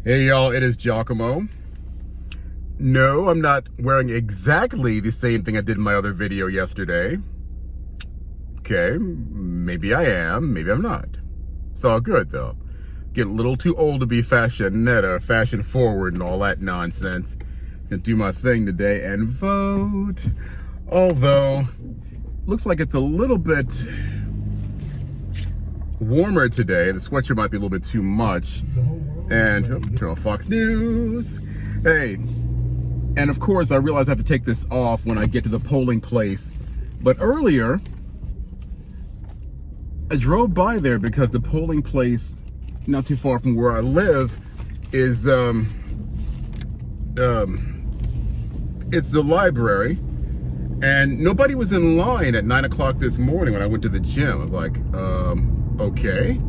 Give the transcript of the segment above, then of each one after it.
Hey y'all, it is Giacomo. No, I'm not wearing exactly the same thing I did in my other video yesterday. Okay, maybe I am, maybe I'm not. It's all good though. Getting a little too old to be fashionetta, fashion forward and all that nonsense. Gonna do my thing today and vote. Although, looks like it's a little bit warmer today. The sweatshirt might be a little bit too much. And turn on Fox News. Hey, and of course I realize I have to take this off when I get to the polling place. But earlier, I drove by there because the polling place, not too far from where I live, is it's the library. And nobody was in line at 9 o'clock this morning when I went to the gym. I was like, okay.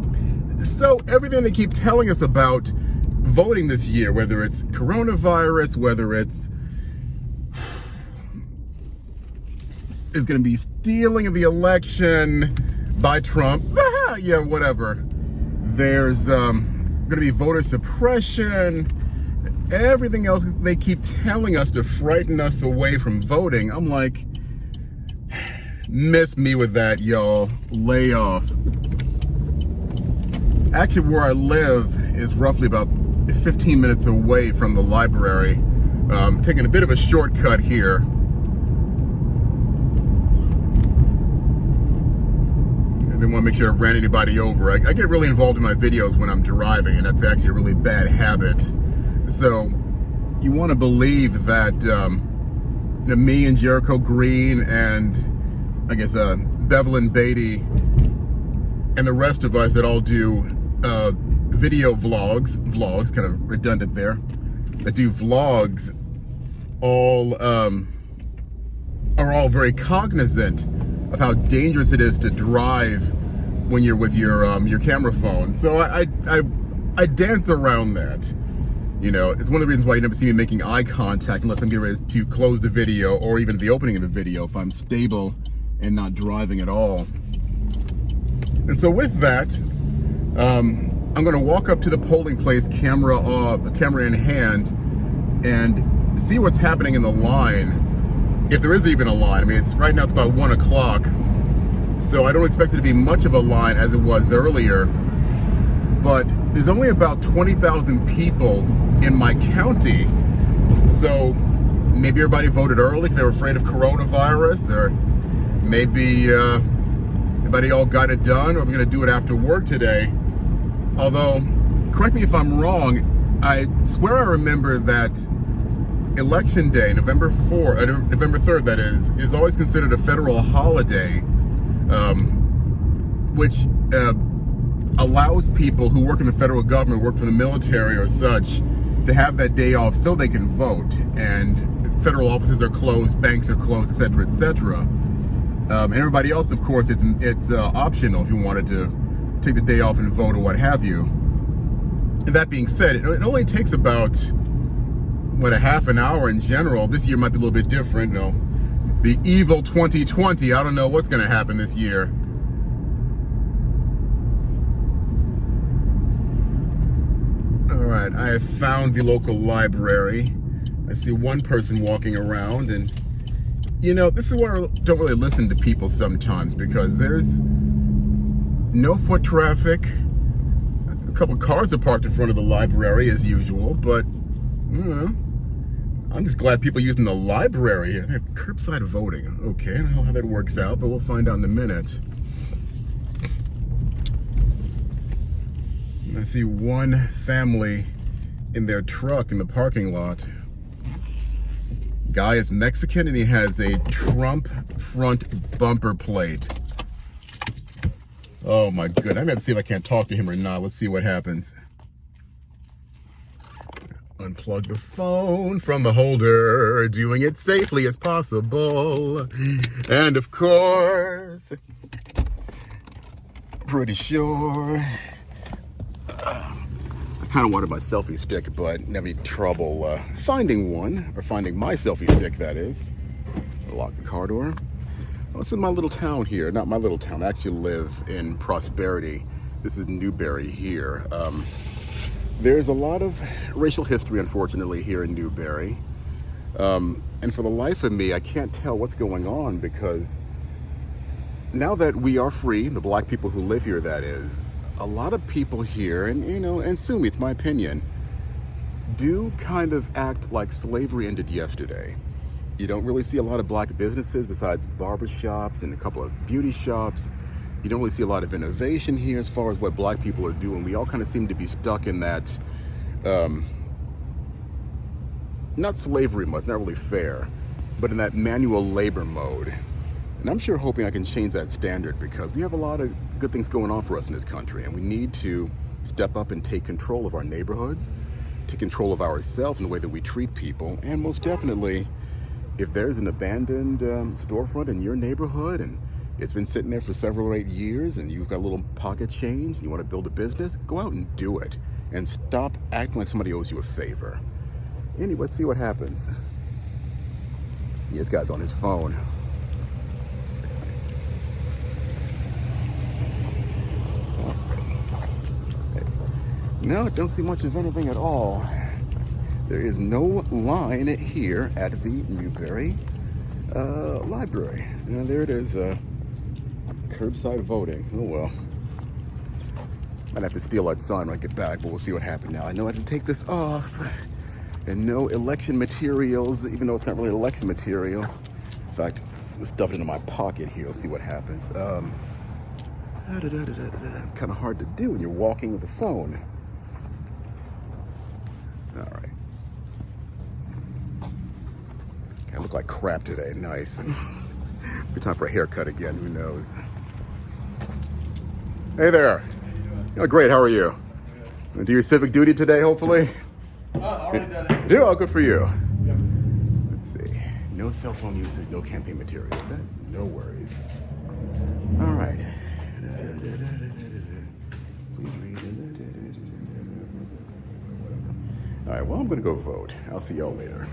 So everything they keep telling us about voting this year, whether it's coronavirus, whether it's is going to be stealing of the election by Trump, yeah, whatever. There's going to be voter suppression, everything else they keep telling us to frighten us away from voting. I'm like, miss me with that, y'all. Lay off. Actually, where I live is roughly about 15 minutes away from the library. Taking a bit of a shortcut here. I didn't want to make sure I ran anybody over. I get really involved in my videos when I'm driving, and that's actually a really bad habit. So you want to believe that me and Jericho Green and I guess Bevelyn Beatty and the rest of us that all do video vlogs, kind of redundant there, that do vlogs, all are all very cognizant of how dangerous it is to drive when you're with your camera phone. So I dance around that. You know, it's one of the reasons why you never see me making eye contact unless I'm getting ready to close the video or even the opening of the video if I'm stable and not driving at all. And so with that, I'm going to walk up to the polling place, camera in hand, and see what's happening in the line, if there is even a line. I mean, right now it's about 1 o'clock, so I don't expect it to be much of a line as it was earlier, but there's only about 20,000 people in my county, so maybe everybody voted early because they were afraid of coronavirus, or maybe everybody all got it done, or we're going to do it after work today. Although, correct me if I'm wrong, I swear I remember that Election Day, November 3rd, that is always considered a federal holiday, which allows people who work in the federal government, work for the military or such, to have that day off so they can vote. And federal offices are closed, banks are closed, etc., etc. And everybody else, of course, it's optional if you wanted to take the day off and vote or what have you. And that being said, it only takes about, what, a half an hour in general. This year might be a little bit different. No, the evil 2020, I don't know what's going to happen this year. All right, I have found the local library. I see one person walking around, and you know, this is where I don't really listen to people sometimes, because there's no foot traffic. A couple cars are parked in front of the library as usual, but you know, I'm just glad people are using the library. They have curbside voting. Okay, I don't know how that works out, but we'll find out in a minute. I see one family in their truck in the parking lot. Guy is Mexican and he has a Trump front bumper plate. Oh my goodness, I'm gonna see if I can't talk to him or not. Let's see what happens. Unplug the phone from the holder, doing it safely as possible. And of course, pretty sure, I kind of wanted my selfie stick, but never had trouble finding one, or finding my selfie stick, that is. Lock the car door. Well, it's in my little town here. Not my little town. I actually live in Prosperity. This is Newberry here. There's a lot of racial history, unfortunately, here in Newberry. And for the life of me, I can't tell what's going on, because now that we are free, the black people who live here, that is, a lot of people here, and and sue me, it's my opinion, do kind of act like slavery ended yesterday. You don't really see a lot of black businesses besides barbershops and a couple of beauty shops. You don't really see a lot of innovation here as far as what black people are doing. We all kind of seem to be stuck in that, not slavery mode, not really fair, but in that manual labor mode. And I'm sure hoping I can change that standard, because we have a lot of good things going on for us in this country, and we need to step up and take control of our neighborhoods, take control of ourselves in the way that we treat people. And most definitely, if there's an abandoned storefront in your neighborhood and it's been sitting there for several or 8 years and you've got a little pocket change and you want to build a business, go out and do it, and stop acting like somebody owes you a favor. Anyway, let's see what happens. Yeah, this guy's on his phone. No, I don't see much of anything at all. There is no line here at the Newberry Library. Now there it is, curbside voting. Oh well. Might have to steal that sign when I get back, but we'll see what happens now. I know I have to take this off. And no election materials, even though it's not really election material. In fact, I'll stuff it into my pocket here. We'll see what happens. Kind of hard to do when you're walking with the phone. All right. I look like crap today. Nice. Good time for a haircut again. Who knows? Hey there. Oh, great. How are you? Do your civic duty today, hopefully? Already done it. Do? Oh, good for you. Yep. Let's see. No cell phone usage, no campaign materials. No worries. All right. All right, well, I'm going to go vote. I'll see y'all later.